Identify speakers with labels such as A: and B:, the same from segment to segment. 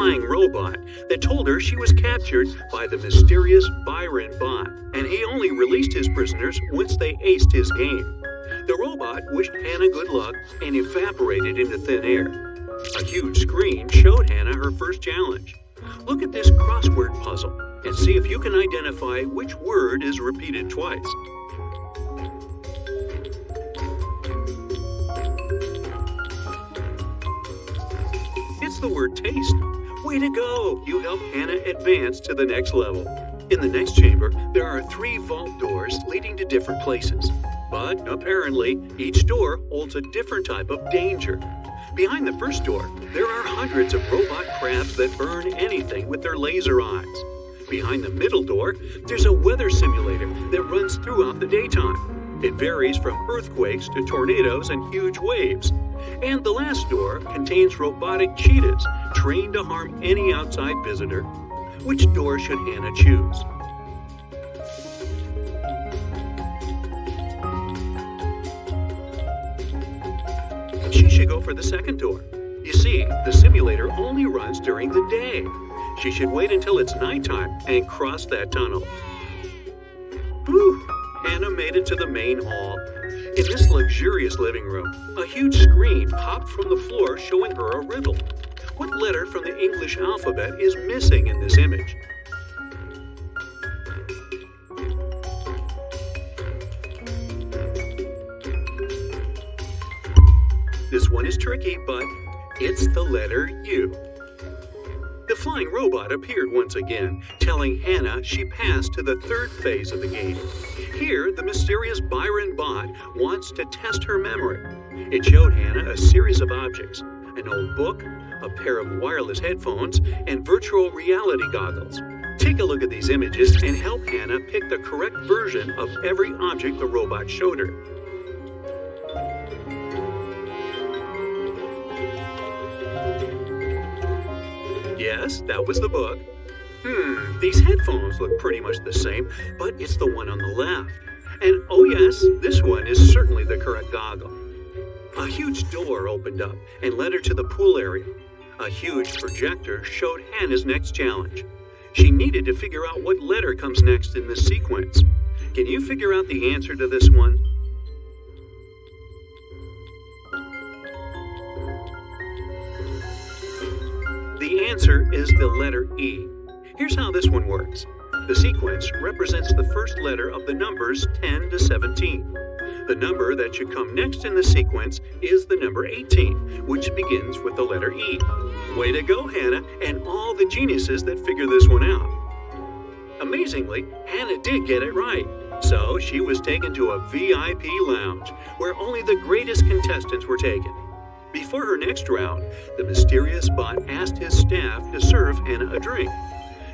A: flying robot that told her she was captured by the mysterious Byron bot, and he only released his prisoners once they aced his game. The robot wished Hannah good luck and evaporated into thin air. A huge screen showed Hannah her first challenge. Look at this crossword puzzle and see if you can identify which word is repeated twice. It's the word taste. Way to go! You helped Hannah advance to the next level. In the next chamber, there are 3 vault doors leading to different places. But apparently, each door holds a different type of danger. Behind the first door, there are hundreds of robot crabs that burn anything with their laser eyes. Behind the middle door, there's a weather simulator that runs throughout the daytime. It varies from earthquakes to tornadoes and huge waves. And the last door contains robotic cheetahs trained to harm any outside visitor. Which door should Hannah choose? She should go for the second door. You see, the simulator only runs during the day. She should wait until it's nighttime and cross that tunnel. Whew! Hannah made it to the main hall. In this luxurious living room, a huge screen popped from the floor showing her a riddle. What letter from the English alphabet is missing in this image? This one is tricky, but it's the letter U. The flying robot appeared once again, telling Hannah she passed to the third phase of the game. Here, the mysterious Byron bot wants to test her memory. It showed Hannah a series of objects: an old book, a pair of wireless headphones, and virtual reality goggles. Take a look at these images and help Hannah pick the correct version of every object the robot showed her. Yes, that was the book. These headphones look pretty much the same, but it's the one on the left. And oh yes, this one is certainly the correct goggle. A huge door opened up and led her to the pool area. A huge projector showed Hannah's next challenge. She needed to figure out what letter comes next in this sequence. Can you figure out the answer to this one? The answer is the letter E. Here's how this one works. The sequence represents the first letter of the numbers 10 to 17. The number that should come next in the sequence is the number 18, which begins with the letter E. Way to go, Hannah, and all the geniuses that figure this one out. Amazingly, Hannah did get it right. So she was taken to a VIP lounge where only the greatest contestants were taken. Before her next round, the mysterious bot asked his staff to serve Hannah a drink.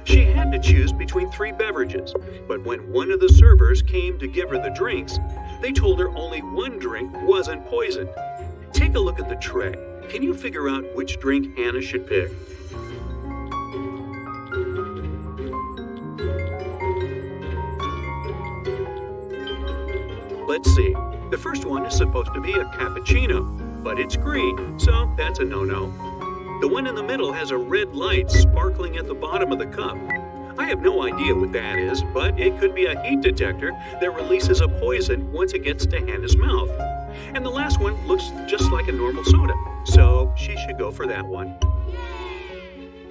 A: She had to choose between 3 beverages, but when one of the servers came to give her the drinks, they told her only one drink wasn't poisoned. Take a look at the tray. Can you figure out which drink Hannah should pick? Let's see. The first one is supposed to be a cappuccino, but it's green, so that's a no-no. The one in the middle has a red light sparkling at the bottom of the cup. I have no idea what that is, but it could be a heat detector that releases a poison once it gets to Hannah's mouth. And the last one looks just like a normal soda, so she should go for that one.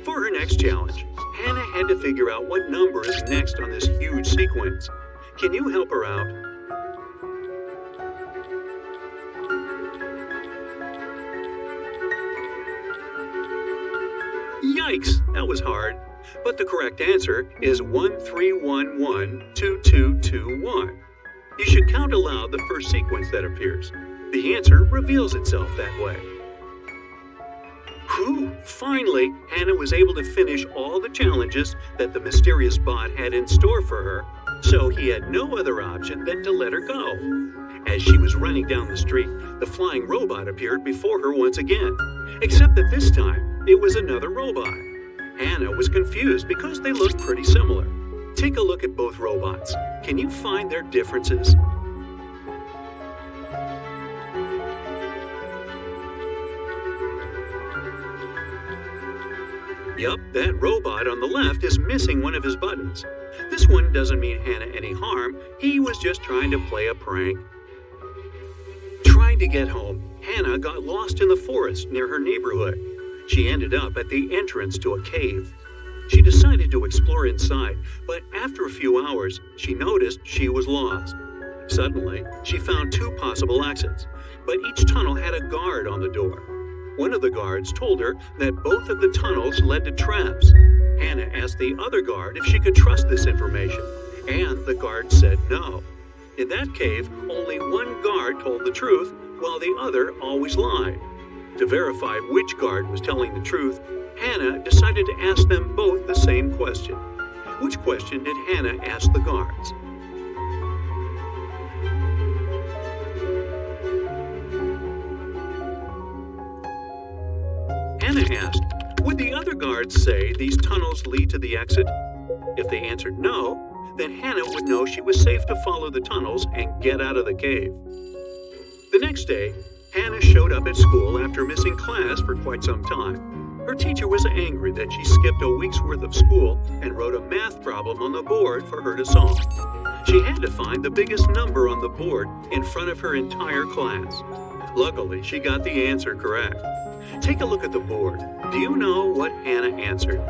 A: For her next challenge, Hannah had to figure out what number is next on this huge sequence. Can you help her out? Yikes, that was hard. But the correct answer is 13112221. You should count aloud the first sequence that appears. The answer reveals itself that way. Whew, finally, Hannah was able to finish all the challenges that the mysterious bot had in store for her, so he had no other option than to let her go. As she was running down the street, the flying robot appeared before her once again, except that this time, it was another robot. Hannah was confused because they looked pretty similar. Take a look at both robots. Can you find their differences? Yup, that robot on the left is missing one of his buttons. This one doesn't mean Hannah any harm. He was just trying to play a prank. Trying to get home, Hannah got lost in the forest near her neighborhood. She ended up at the entrance to a cave. She decided to explore inside, but after a few hours, she noticed she was lost. Suddenly, she found two possible exits, but each tunnel had a guard on the door. One of the guards told her that both of the tunnels led to traps. Hannah asked the other guard if she could trust this information, and the guard said no. In that cave, only one guard told the truth, while the other always lied. To verify which guard was telling the truth, Hannah decided to ask them both the same question. Which question did Hannah ask the guards? Hannah asked, would the other guards say these tunnels lead to the exit? If they answered no, then Hannah would know she was safe to follow the tunnels and get out of the cave. The next day, Hannah showed up at school after missing class for quite some time. Her teacher was angry that she skipped a week's worth of school and wrote a math problem on the board for her to solve. She had to find the biggest number on the board in front of her entire class. Luckily, she got the answer correct. Take a look at the board. Do you know what Hannah answered?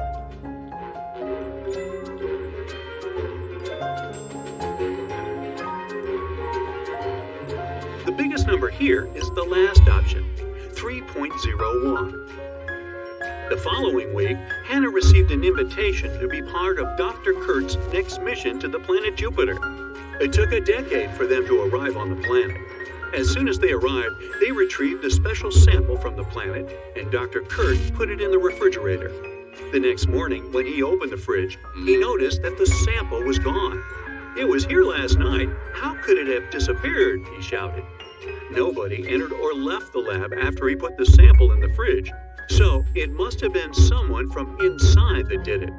A: The biggest number here is the last option, 3.01. The following week, Hannah received an invitation to be part of Dr. Kurt's next mission to the planet Jupiter. It took a decade for them to arrive on the planet. As soon as they arrived, they retrieved a special sample from the planet, and Dr. Kurt put it in the refrigerator. The next morning, when he opened the fridge, he noticed that the sample was gone. It was here last night. How could it have disappeared? He shouted. Nobody entered or left the lab after he put the sample in the fridge, so it must have been someone from inside that did it.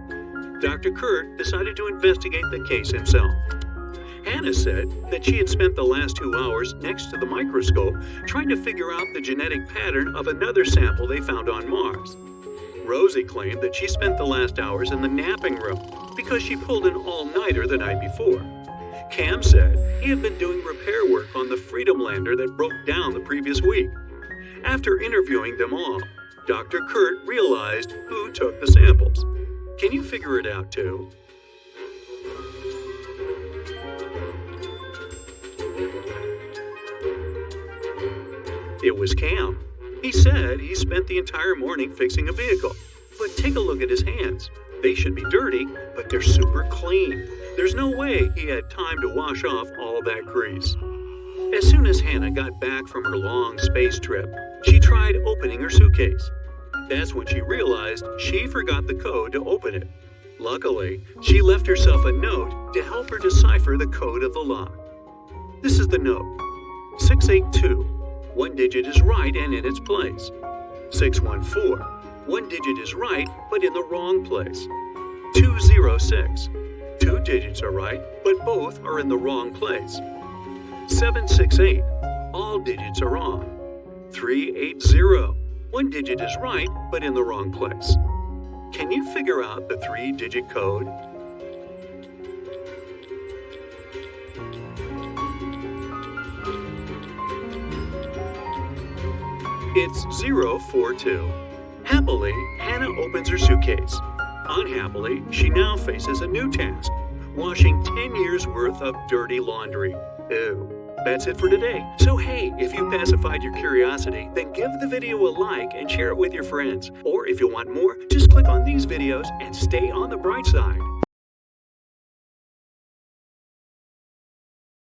A: Dr. Kurt decided to investigate the case himself. Hannah said that she had spent the last 2 hours next to the microscope trying to figure out the genetic pattern of another sample they found on Mars. Rosie claimed that she spent the last hours in the napping room because she pulled an all-nighter the night before. Cam said he had been doing repair work on the Freedom Lander that broke down the previous week. After interviewing them all, Dr. Kurt realized who took the samples. Can you figure it out too? It was Cam. He said he spent the entire morning fixing a vehicle. But take a look at his hands. They should be dirty, but they're super clean. There's no way he had time to wash off all that grease. As soon as Hannah got back from her long space trip, she tried opening her suitcase. That's when she realized she forgot the code to open it. Luckily, she left herself a note to help her decipher the code of the lock. This is the note. 682. One digit is right and in its place. 614. One digit is right, but in the wrong place. 206. Two digits are right, but both are in the wrong place. 768. All digits are wrong. 380. One digit is right, but in the wrong place. Can you figure out the 3-digit code? It's 042. Happily, Hannah opens her suitcase. Unhappily, she now faces a new task, washing 10 years worth of dirty laundry. Ew. That's it for today. So hey, if you pacified your curiosity, then give the video a like and share it with your friends. Or if you want more, just click on these videos and stay on the bright side.